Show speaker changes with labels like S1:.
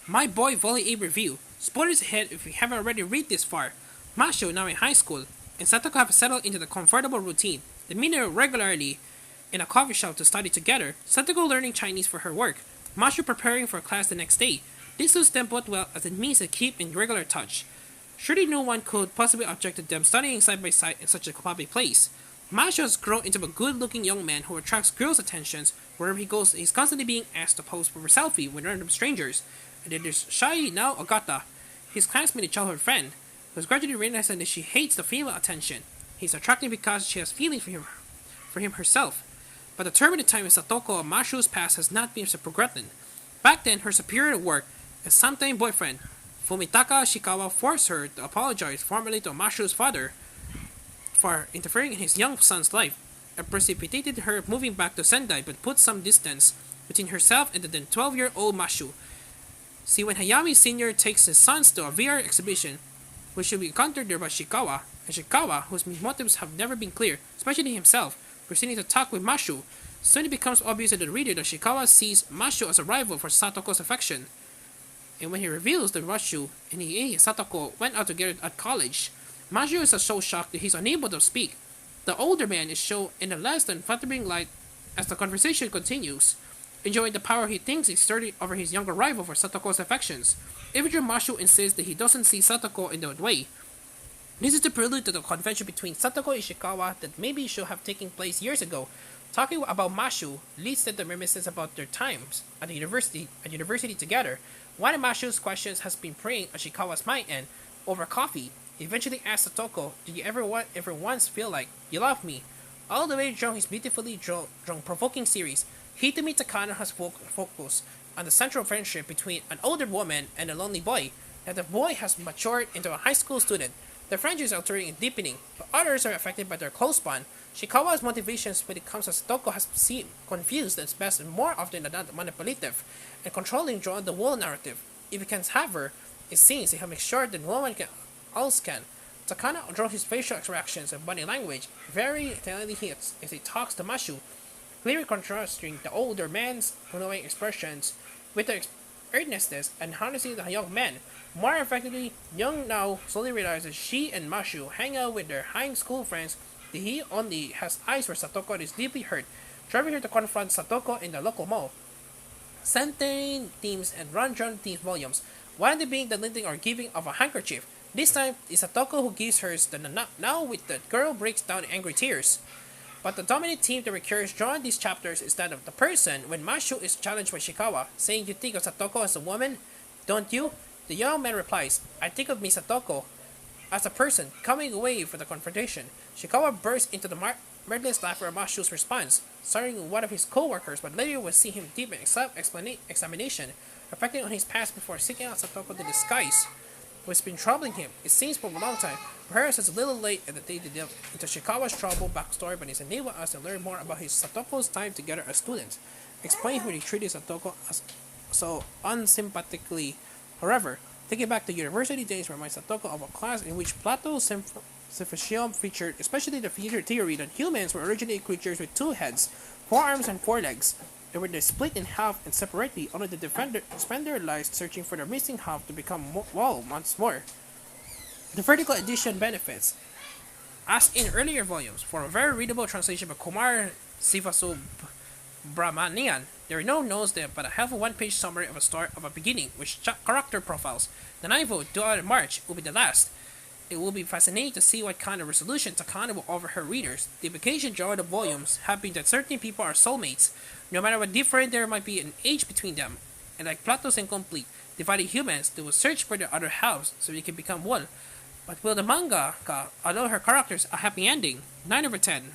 S1: My Boy Volley A review. Spoilers ahead if you haven't already read this far. Masho, now in high school, and Satoko have settled into the comfortable routine. They meet regularly in a coffee shop to study together. Satoko learning Chinese for her work. Masho preparing for class the next day. This suits them both well as it means they keep in regular touch. Surely no one could possibly object to them studying side by side in such a public place. Masho has grown into a good-looking young man who attracts girls' attentions wherever he goes. He's constantly being asked to pose for a selfie with random strangers. And then there's Shai now Ogata, his classmate and childhood friend, who's gradually realizing that she hates the female attention. He's attractive because she has feelings for him herself. But the turbulent time in Satoko and Masho's past has not been so progressive. Back then, her superior at work and sometime boyfriend, Fumitaka Shikawa, forced her to apologize formally to Masho's father for interfering in his young son's life, and precipitated her moving back to Sendai but put some distance between herself and the then 12-year-old Mashu. See, when Hayami Sr. takes his sons to a VR exhibition, which will be encountered there by Shikawa, and Shikawa, whose motives have never been clear, especially himself, proceeding to talk with Mashu, soon it becomes obvious to the reader that Shikawa sees Mashu as a rival for Satoko's affection. And when he reveals that Mashu and Satoko went out together at college, Mashu is so shocked that he's unable to speak. The older man is shown in a less than flattering light as the conversation continues, enjoying the power he thinks is sturdy over his younger rival for Satoko's affections. Even though Mashu insists that he doesn't see Satoko in that way. This is the prelude to the convention between Satoko and Ishikawa that maybe should have taken place years ago. Talking about Mashu leads to the reminiscence about their times at university together. One of Mashu's questions has been preying on Ishikawa's mind, and over coffee, he eventually asks Satoko, "Did you ever once feel like you love me?" All the way through his beautifully drawn provoking series, Hitomi Takano has focused on the central friendship between an older woman and a lonely boy. That the boy has matured into a high school student. The friendship is altering and deepening, but others are affected by their close bond. Shikawa's motivations when it comes to Satoko has seemed confused and best and more often than not manipulative and controlling drawn the whole narrative. If he can have her, it seems he has made sure that no one else can. Takano draws his facial expressions and body language very tellingly as he talks to Mashu, clearly contrasting the older man's knowing expressions with the earnestness and harnessing the young man. More effectively, Young now slowly realizes she and Mashu hang out with their high school friends that he only has eyes for Satoko and is deeply hurt, driving her to confront Satoko in the local mall. Sentai themes and Ranjon themes volumes, one of them being the lending or giving of a handkerchief. This time, it's Satoko who gives hers now with the girl breaks down in angry tears. But the dominant theme that recurs during these chapters is that of the person when Mashu is challenged by Shikawa, saying, "You think of Satoko as a woman? Don't you?" The young man replies, "I think of me Satoko as a person coming away from the confrontation." Shikawa bursts into the mirthless laughter at Mashu's response, starting one of his co-workers, but later will see him deep in examination, reflecting on his past before seeking out Satoko to disguise what's been troubling him. It seems for a long time. Perhaps it's a little late in the day to delve into Shikawa's troubled backstory, but it's enabled us to learn more about his Satoko's time together as students. Explain who he treated Satoko as so unsympathetically. However, thinking back to university days reminds Satoko of a class in which Plato's Symposium featured, especially the future theory that humans were originally creatures with two heads, four arms, and four legs. They were split in half and separately, only the defender spend their lives searching for their missing half to become wall once more. The vertical edition benefits, as in earlier volumes, for a very readable translation by Kumar Sivasubramanian. There are no notes there, but I have a one-page summary of a story of a beginning with character profiles. The novel, due out in March, will be the last. It will be fascinating to see what kind of resolution Takano will offer her readers. The implication during the volumes have been that certain people are soulmates, no matter what different there might be an age between them. And like Plato's incomplete, divided humans, they will search for their other halves so they can become one. But will the mangaka allow her characters a happy ending? 9/10.